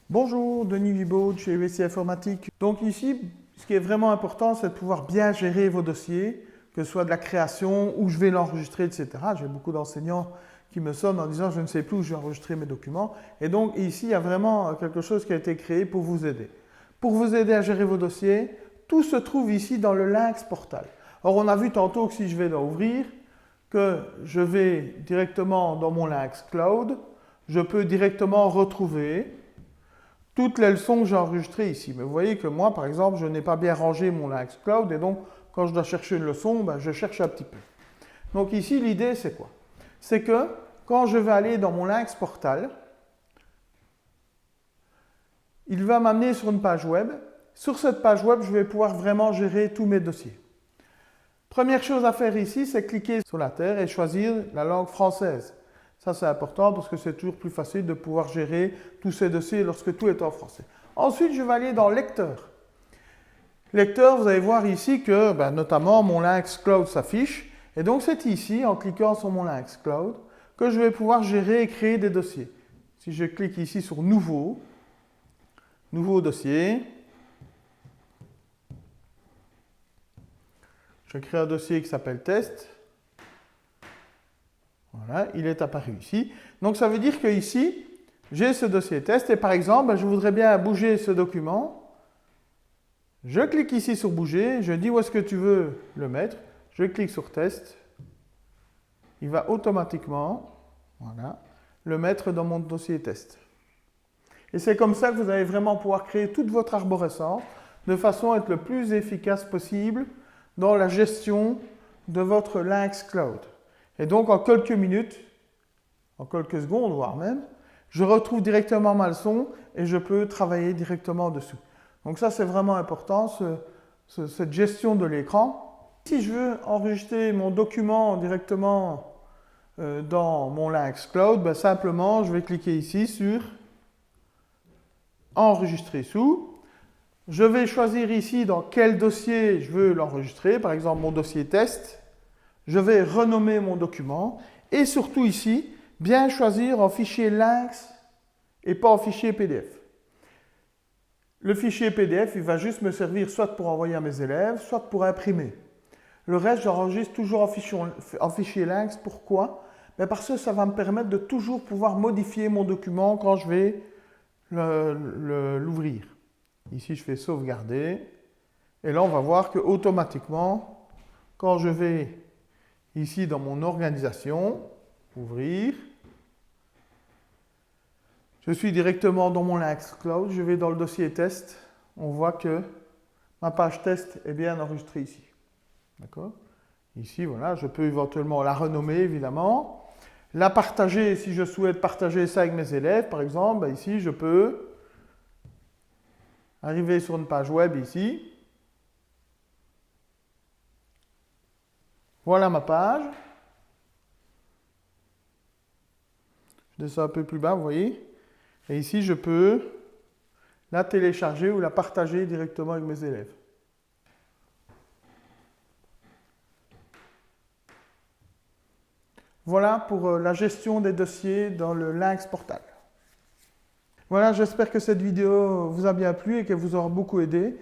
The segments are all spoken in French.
Bonjour, Denis Vibaud de chez UVC Informatique. Donc ici, ce qui est vraiment important, c'est de pouvoir bien gérer vos dossiers, que ce soit de la création, où je vais l'enregistrer, etc. J'ai beaucoup d'enseignants qui me sonnent en disant « je ne sais plus où je vais enregistrer mes documents ». Et donc ici, il y a vraiment quelque chose qui a été créé pour vous aider. Pour vous aider à gérer vos dossiers, tout se trouve ici dans le Lynx Portal. Or, on a vu tantôt que si je vais dans Ouvrir, que je vais directement dans mon Lynx Cloud, je peux directement retrouver toutes les leçons que j'ai enregistrées ici. Mais vous voyez que moi, par exemple, je n'ai pas bien rangé mon Lynx Cloud et donc, quand je dois chercher une leçon, je cherche un petit peu. Donc ici, l'idée, c'est quoi? C'est que quand je vais aller dans mon Lynx Portal, il va m'amener sur une page web. Sur cette page web, je vais pouvoir vraiment gérer tous mes dossiers. Première chose à faire ici, c'est cliquer sur la terre et choisir la langue française. Ça, c'est important parce que c'est toujours plus facile de pouvoir gérer tous ces dossiers lorsque tout est en français. Ensuite, je vais aller dans Lecteur. Lecteur, vous allez voir ici que, notamment, mon Lynx Cloud s'affiche. Et donc, c'est ici, en cliquant sur mon Lynx Cloud, que je vais pouvoir gérer et créer des dossiers. Si je clique ici sur Nouveau, Nouveau dossier, je crée un dossier qui s'appelle Test. Voilà, il est apparu ici. Donc, ça veut dire que ici, j'ai ce dossier test et par exemple, je voudrais bien bouger ce document. Je clique ici sur Bouger, je dis où est-ce que tu veux le mettre. Je clique sur Test. Il va automatiquement le mettre dans mon dossier test. Et c'est comme ça que vous allez vraiment pouvoir créer toute votre arborescence de façon à être le plus efficace possible dans la gestion de votre Lynx Cloud. Et donc, en quelques minutes, en quelques secondes, voire même, je retrouve directement ma leçon et je peux travailler directement dessus. Donc ça, c'est vraiment important, cette gestion de l'écran. Si je veux enregistrer mon document directement dans mon Lynx Cloud, simplement, je vais cliquer ici sur « Enregistrer sous ». Je vais choisir ici dans quel dossier je veux l'enregistrer, par exemple mon dossier test. Je vais renommer mon document et surtout ici, bien choisir en fichier Lynx et pas en fichier PDF. Le fichier PDF, il va juste me servir soit pour envoyer à mes élèves, soit pour imprimer. Le reste, j'enregistre toujours en fichier Lynx. Pourquoi? Parce que ça va me permettre de toujours pouvoir modifier mon document quand je vais l'ouvrir. Ici, je fais sauvegarder. Et là, on va voir que automatiquement, quand je vais ici dans mon organisation, ouvrir, je suis directement dans mon Lynx Cloud, je vais dans le dossier test, on voit que ma page test est bien enregistrée ici. D'accord? Ici, voilà, je peux éventuellement la renommer, évidemment. La partager, si je souhaite partager ça avec mes élèves, par exemple, ici, je peux arriver sur une page web ici. Voilà ma page. Je descends un peu plus bas, vous voyez. Et ici, je peux la télécharger ou la partager directement avec mes élèves. Voilà pour la gestion des dossiers dans le Lynx Portal. Voilà, j'espère que cette vidéo vous a bien plu et qu'elle vous aura beaucoup aidé.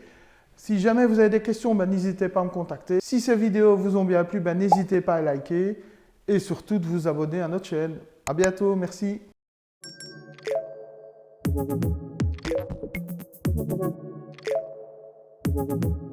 Si jamais vous avez des questions, n'hésitez pas à me contacter. Si ces vidéos vous ont bien plu, n'hésitez pas à liker et surtout de vous abonner à notre chaîne. À bientôt, merci. Thank you.